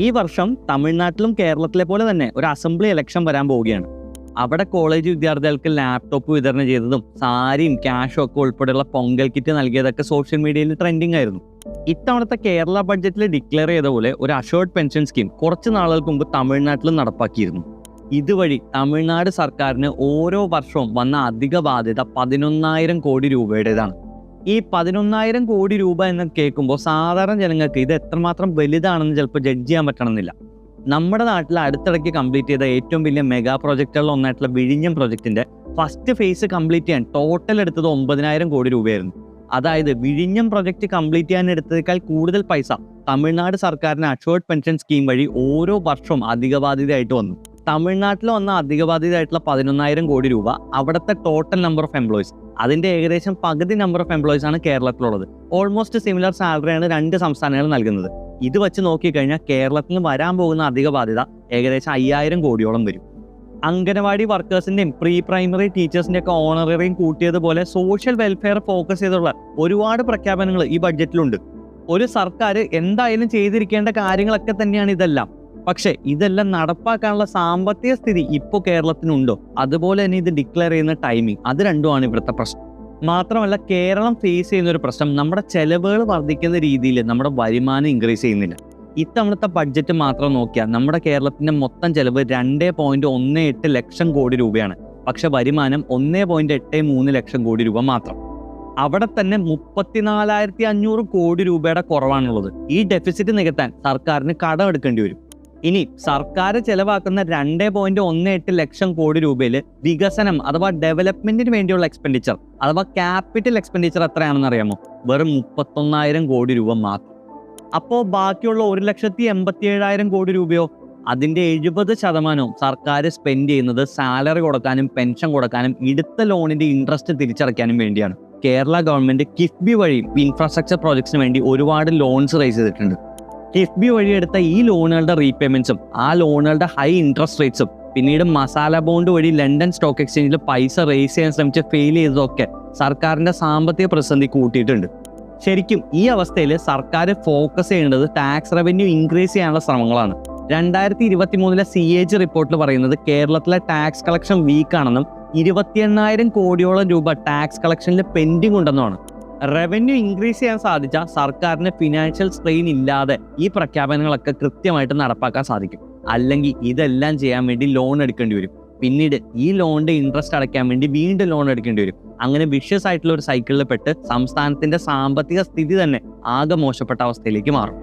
ഈ വർഷം തമിഴ്നാട്ടിലും കേരളത്തിലെ പോലെ തന്നെ ഒരു അസംബ്ലി ഇലക്ഷൻ വരാൻ പോവുകയാണ്. അവിടെ കോളേജ് വിദ്യാർത്ഥികൾക്ക് ലാപ്ടോപ്പ് വിതരണം ചെയ്തതും സാരിയും ക്യാഷും ഒക്കെ ഉൾപ്പെടെയുള്ള പൊങ്കൽ കിറ്റ് നൽകിയതൊക്കെ സോഷ്യൽ മീഡിയയിൽ ട്രെൻഡിങ് ആയിരുന്നു. ഇത്തവണത്തെ കേരള ബഡ്ജറ്റിൽ ഡിക്ലെയർ ചെയ്ത പോലെ ഒരു അഷോർഡ് പെൻഷൻ സ്കീം കുറച്ച് നാളുകൾക്ക് മുമ്പ് തമിഴ്നാട്ടിലും നടപ്പാക്കിയിരുന്നു. ഇതുവഴി തമിഴ്നാട് സർക്കാരിന് ഓരോ വർഷവും വന്ന അധിക ബാധ്യത 11,000 കോടി രൂപയുടേതാണ്. ഈ 11,000 കോടി രൂപ എന്ന് കേൾക്കുമ്പോൾ സാധാരണ ജനങ്ങൾക്ക് ഇത് എത്രമാത്രം വലുതാണെന്ന് ചിലപ്പോൾ ജഡ്ജ് ചെയ്യാൻ പറ്റണമെന്നില്ല. നമ്മുടെ നാട്ടിൽ അടുത്തിടയ്ക്ക് കംപ്ലീറ്റ് ചെയ്ത ഏറ്റവും വലിയ മെഗാ പ്രോജക്റ്റുകളിൽ ഒന്നായിട്ടുള്ള വിഴിഞ്ഞം പ്രോജക്റ്റിന്റെ ഫസ്റ്റ് ഫേസ് കംപ്ലീറ്റ് ചെയ്യാൻ ടോട്ടൽ എടുത്തത് 9,000 കോടി രൂപയായിരുന്നു. അതായത് വിഴിഞ്ഞം പ്രോജക്റ്റ് കംപ്ലീറ്റ് ചെയ്യാൻ എടുത്തതിനേക്കാൾ കൂടുതൽ പൈസ തമിഴ്നാട് സർക്കാരിന് അഷോർഡ് പെൻഷൻ സ്കീം വഴി ഓരോ വർഷവും അധിക ബാധ്യതയായിട്ട് വന്നു. തമിഴ്നാട്ടിൽ വന്ന അധിക ബാധ്യതയായിട്ടുള്ള 11,000 കോടി രൂപ അവിടുത്തെ ടോട്ടൽ നമ്പർ ഓഫ് എംപ്ലോയീസ്, അതിന്റെ ഏകദേശം പകുതി നമ്പർ ഓഫ് എംപ്ലോയീസ് ആണ് കേരളത്തിലുള്ളത്. ഓൾമോസ്റ്റ് സിമിലർ സാലറിയാണ് രണ്ട് സംസ്ഥാനങ്ങൾ നൽകുന്നത്. ഇത് വെച്ച് നോക്കിക്കഴിഞ്ഞാൽ കേരളത്തിൽ വരാൻ പോകുന്ന അധിക ബാധ്യത ഏകദേശം 5,000 കോടിയോളം വരും. അംഗനവാടി വർക്കേഴ്സിന്റെയും പ്രീ പ്രൈമറി ടീച്ചേഴ്സിന്റെ ഒക്കെ ഓണററിയും കൂട്ടിയതുപോലെ സോഷ്യൽ വെൽഫെയർ ഫോക്കസ് ചെയ്തുള്ള ഒരുപാട് പ്രഖ്യാപനങ്ങൾ ഈ ബഡ്ജറ്റിലുണ്ട്. ഒരു സർക്കാർ എന്തായാലും ചെയ്തിരിക്കേണ്ട കാര്യങ്ങളൊക്കെ തന്നെയാണ് ഇതെല്ലാം. പക്ഷേ ഇതെല്ലാം നടപ്പാക്കാനുള്ള സാമ്പത്തിക സ്ഥിതി ഇപ്പോൾ കേരളത്തിനുണ്ടോ? അതുപോലെ തന്നെ ഇത് ഡിക്ലെയർ ചെയ്യുന്ന ടൈമിംഗ്, അത് രണ്ടുമാണ് ഇവിടുത്തെ പ്രശ്നം. മാത്രമല്ല കേരളം ഫേസ് ചെയ്യുന്ന ഒരു പ്രശ്നം, നമ്മുടെ ചെലവുകൾ വർദ്ധിക്കുന്ന രീതിയിൽ നമ്മുടെ വരുമാനം ഇൻക്രീസ് ചെയ്യുന്നില്ല. ഇത്തവണത്തെ ബഡ്ജറ്റ് മാത്രം നോക്കിയാൽ നമ്മുടെ കേരളത്തിന്റെ മൊത്തം ചെലവ് 2.18 ലക്ഷം കോടി രൂപയാണ്. പക്ഷെ വരുമാനം 1.83 ലക്ഷം കോടി രൂപ മാത്രം. അവിടെ തന്നെ 34,500 കോടി രൂപയുടെ കുറവാണുള്ളത്. ഈ ഡെഫിസിറ്റ് നികത്താൻ സർക്കാരിന് കടം എടുക്കേണ്ടി വരും. ഇനി സർക്കാർ ചെലവാക്കുന്ന 2.18 ലക്ഷം കോടി രൂപയിൽ വികസനം അഥവാ ഡെവലപ്മെന്റിന് വേണ്ടിയുള്ള എക്സ്പെൻഡിച്ചർ അഥവാ ക്യാപിറ്റൽ എക്സ്പെൻഡിച്ചർ എത്രയാണെന്ന് അറിയാമോ? വെറും 31,000 കോടി രൂപ മാത്രം. അപ്പോൾ ബാക്കിയുള്ള 1,87,000 കോടി രൂപയോ? അതിന്റെ 70% സർക്കാർ സ്പെൻഡ് ചെയ്യുന്നത് സാലറി കൊടുക്കാനും പെൻഷൻ കൊടുക്കാനും എടുത്ത ലോണിന്റെ ഇൻട്രസ്റ്റ് തിരിച്ചടയ്ക്കാനും വേണ്ടിയാണ്. കേരള ഗവൺമെന്റ് കിഫ്ബി വഴി ഇൻഫ്രാസ്ട്രക്ചർ പ്രോജക്ട്സിന് വേണ്ടി ഒരുപാട് ലോൺസ് റേസ് ചെയ്തിട്ടുണ്ട്. കിഫ്ബി വഴി എടുത്ത ഈ ലോണുകളുടെ റീപേയ്മെന്റ്സും ആ ലോണുകളുടെ ഹൈ ഇൻട്രസ്റ്റ് റേറ്റ്സും പിന്നീട് മസാല ബോണ്ട് വഴി ലണ്ടൻ സ്റ്റോക്ക് എക്സ്ചേഞ്ചിൽ പൈസ റേസ് ചെയ്യാൻ ശ്രമിച്ച് ഫെയിൽ ചെയ്തതൊക്കെ സർക്കാരിന്റെ സാമ്പത്തിക പ്രതിസന്ധി കൂട്ടിയിട്ടുണ്ട്. ശരിക്കും ഈ അവസ്ഥയിൽ സർക്കാർ ഫോക്കസ് ചെയ്യേണ്ടത് ടാക്സ് റവന്യൂ ഇൻക്രീസ് ചെയ്യാനുള്ള ശ്രമങ്ങളാണ്. 2023 CAG റിപ്പോർട്ടിൽ പറയുന്നത് കേരളത്തിലെ ടാക്സ് കളക്ഷൻ വീക്കാണെന്നും 28,000 കോടിയോളം രൂപ ടാക്സ് കളക്ഷനിൽ പെൻഡിങ് ഉണ്ടെന്നുമാണ്. റവന്യൂ ഇൻക്രീസ് ചെയ്യാൻ സാധിച്ച സർക്കാരിന് ഫിനാൻഷ്യൽ സ്ട്രെയിൻ ഇല്ലാതെ ഈ പ്രഖ്യാപനങ്ങളൊക്കെ കൃത്യമായിട്ട് നടപ്പാക്കാൻ സാധിക്കും. അല്ലെങ്കിൽ ഇതെല്ലാം ചെയ്യാൻ വേണ്ടി ലോൺ എടുക്കേണ്ടി വരും. പിന്നീട് ഈ ലോണിന്റെ ഇൻട്രസ്റ്റ് അടയ്ക്കാൻ വേണ്ടി വീണ്ടും ലോൺ എടുക്കേണ്ടി വരും. അങ്ങനെ വിഷ്യസ് ആയിട്ടുള്ള ഒരു സൈക്കിളിൽ പെട്ട് സംസ്ഥാനത്തിന്റെ സാമ്പത്തിക സ്ഥിതി തന്നെ ആകെ മോശപ്പെട്ട അവസ്ഥയിലേക്ക് മാറും.